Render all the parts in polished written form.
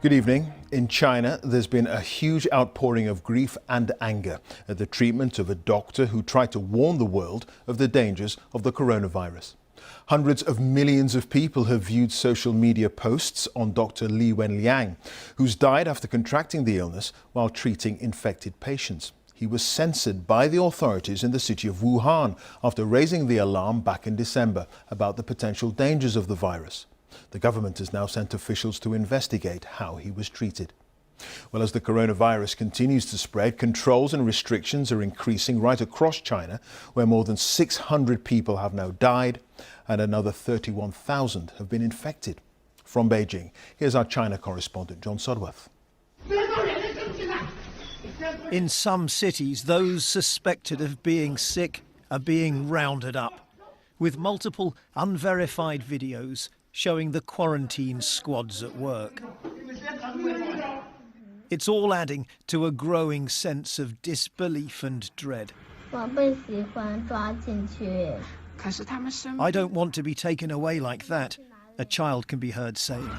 Good evening. In China, there's been a huge outpouring of grief and anger at the treatment of a doctor who tried to warn the world of the dangers of the coronavirus. Hundreds of millions of people have viewed social media posts on Dr. Li Wenliang, who's died after contracting the illness while treating infected patients. He was censored by the authorities in the city of Wuhan after raising the alarm back in December about the potential dangers of the virus. The government has now sent officials to investigate how he was treated. Well, as the coronavirus continues to spread, controls and restrictions are increasing right across China, where more than 600 people have now died and another 31,000 have been infected. From Beijing, here's our China correspondent, John Sudworth. In some cities, those suspected of being sick are being rounded up, with multiple unverified videos showing the quarantine squads at work. It's all adding to a growing sense of disbelief and dread. I don't want to be taken away like that, a child can be heard saying.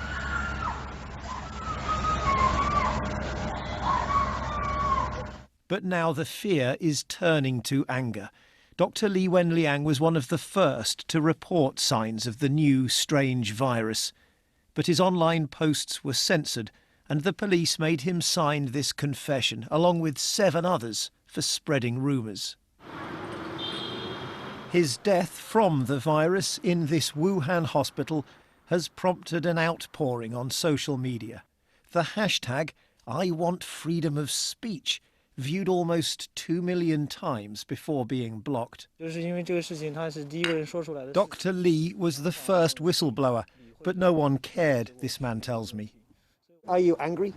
But now the fear is turning to anger. Dr. Li Wenliang was one of the first to report signs of the new strange virus. But his online posts were censored, and the police made him sign this confession, along with 7 others, for spreading rumours. His death from the virus in this Wuhan hospital has prompted an outpouring on social media. The hashtag #IWantFreedomOfSpeech viewed almost 2 million times before being blocked. Dr. Li was the first whistleblower, but no one cared, this man tells me. Are you angry?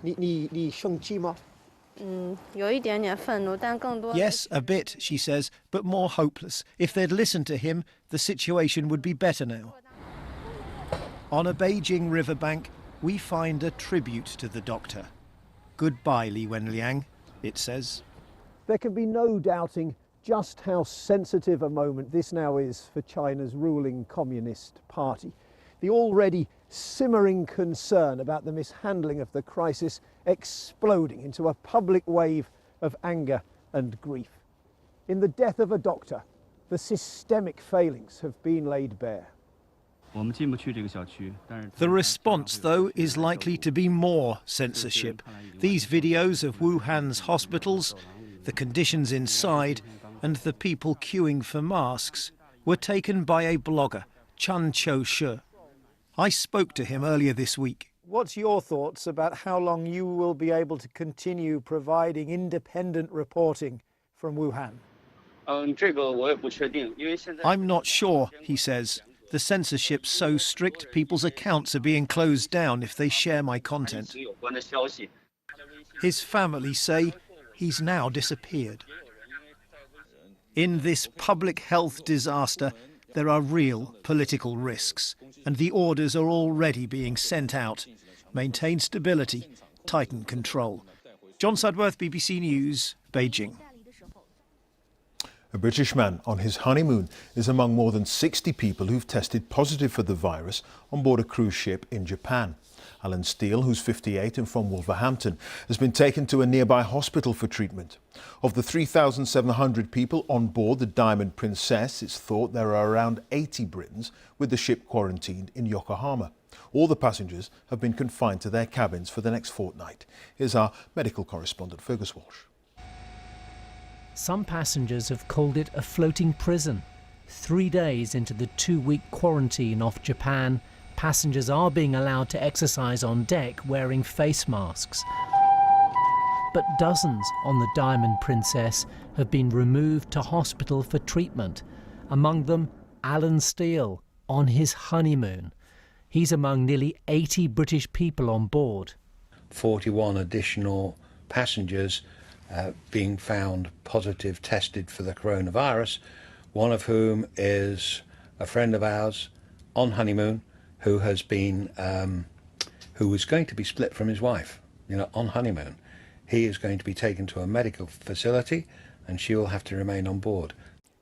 Yes, a bit, she says, but more hopeless. If they'd listened to him, the situation would be better now. On a Beijing riverbank, we find a tribute to the doctor. Goodbye, Li Wenliang, it says. There can be no doubting just how sensitive a moment this now is for China's ruling Communist Party. The already simmering concern about the mishandling of the crisis exploding into a public wave of anger and grief. In the death of a doctor, the systemic failings have been laid bare. The response, though, is likely to be more censorship. These videos of Wuhan's hospitals, the conditions inside, and the people queuing for masks were taken by a blogger, Chan Cho-she. I spoke to him earlier this week. What's your thoughts about how long you will be able to continue providing independent reporting from Wuhan? I'm not sure, he says. The censorship's so strict, people's accounts are being closed down if they share my content. His family say he's now disappeared. In this public health disaster, there are real political risks, and the orders are already being sent out. Maintain stability, tighten control. John Sudworth, BBC News, Beijing. A British man on his honeymoon is among more than 60 people who've tested positive for the virus on board a cruise ship in Japan. Alan Steele, who's 58 and from Wolverhampton, has been taken to a nearby hospital for treatment. Of the 3,700 people on board the Diamond Princess, it's thought there are around 80 Britons, with the ship quarantined in Yokohama. All the passengers have been confined to their cabins for the next fortnight. Here's our medical correspondent, Fergus Walsh. Some passengers have called it a floating prison. 3 days into the 2-week quarantine off Japan, passengers are being allowed to exercise on deck wearing face masks. But dozens on the Diamond Princess have been removed to hospital for treatment. Among them, Alan Steele, on his honeymoon. He's among nearly 80 British people on board. 41 additional passengers being found positive tested for the coronavirus, one of whom is a friend of ours on honeymoon who has been, who was going to be split from his wife, on honeymoon. He is going to be taken to a medical facility and she will have to remain on board.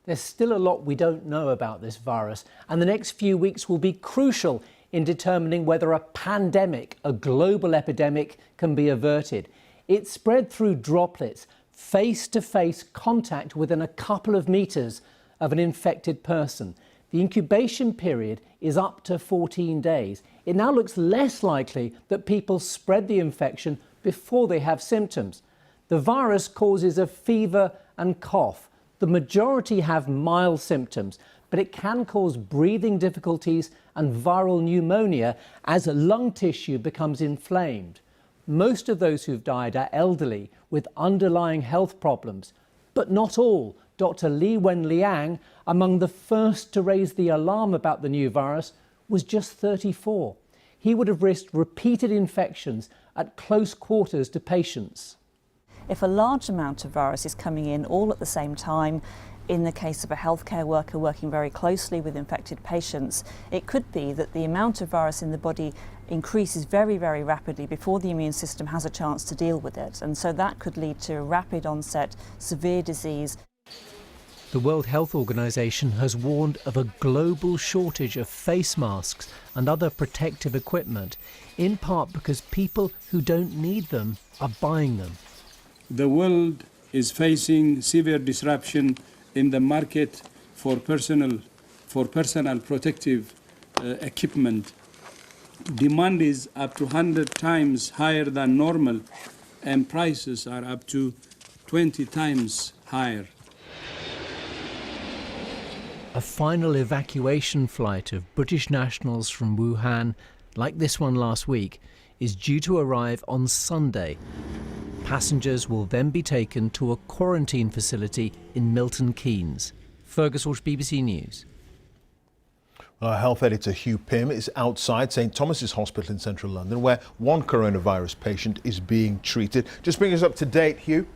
There's still a lot we don't know about this virus, and the next few weeks will be crucial in determining whether a pandemic, a global epidemic, can be averted. It's spread through droplets, face-to-face contact within a couple of meters of an infected person. The incubation period is up to 14 days. It now looks less likely that people spread the infection before they have symptoms. The virus causes a fever and cough. The majority have mild symptoms, but it can cause breathing difficulties and viral pneumonia as lung tissue becomes inflamed. Most of those who've died are elderly with underlying health problems, but not all. Dr. Li Wenliang, among the first to raise the alarm about the new virus, was just 34. He would have risked repeated infections at close quarters to patients. If a large amount of virus is coming in all at the same time, in the case of a healthcare worker working very closely with infected patients, it could be that the amount of virus in the body increases very, very rapidly before the immune system has a chance to deal with it. And so that could lead to rapid onset, severe disease. The World Health Organization has warned of a global shortage of face masks and other protective equipment, in part because people who don't need them are buying them. The world is facing severe disruption in the market for personal protective equipment. Demand is up to 100 times higher than normal, and prices are up to 20 times higher. A final evacuation flight of British nationals from Wuhan, like this one last week, is due to arrive on Sunday. Passengers will then be taken to a quarantine facility in Milton Keynes. Fergus Walsh, BBC News. Our health editor Hugh Pym is outside St Thomas's Hospital in central London, where one coronavirus patient is being treated. Just bring us up to date, Hugh.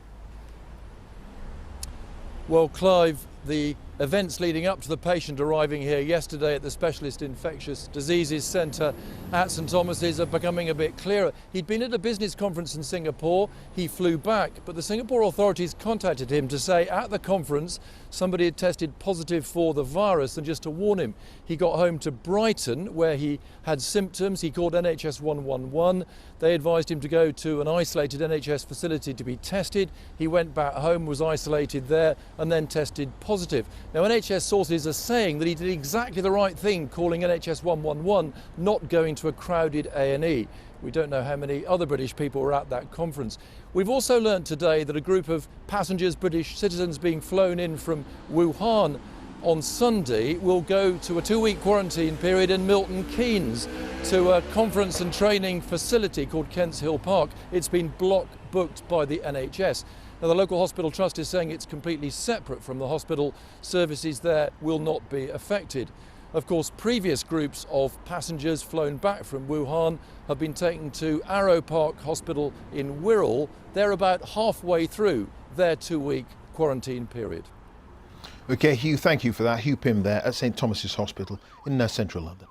Well, Clive, the events leading up to the patient arriving here yesterday at the Specialist Infectious Diseases Centre at St Thomas's are becoming a bit clearer. He'd been at a business conference in Singapore. He flew back, but the Singapore authorities contacted him to say at the conference somebody had tested positive for the virus, and just to warn him. He got home to Brighton where he had symptoms. He called NHS 111. They advised him to go to an isolated NHS facility to be tested. He went back home, was isolated there, and then tested positive. Now, NHS sources are saying that he did exactly the right thing, calling NHS 111, not going to a crowded A&E. We don't know how many other British people were at that conference. We've also learnt today that a group of passengers, British citizens being flown in from Wuhan on Sunday, will go to a 2-week quarantine period in Milton Keynes to a conference and training facility called Kents Hill Park. It's been block booked by the NHS. Now, the local hospital trust is saying it's completely separate from the hospital. Services there will not be affected. Of course, previous groups of passengers flown back from Wuhan have been taken to Arrow Park Hospital in Wirral. They're about halfway through their 2-week quarantine period. OK, Hugh, thank you for that. Hugh Pym there at St Thomas's Hospital in central London.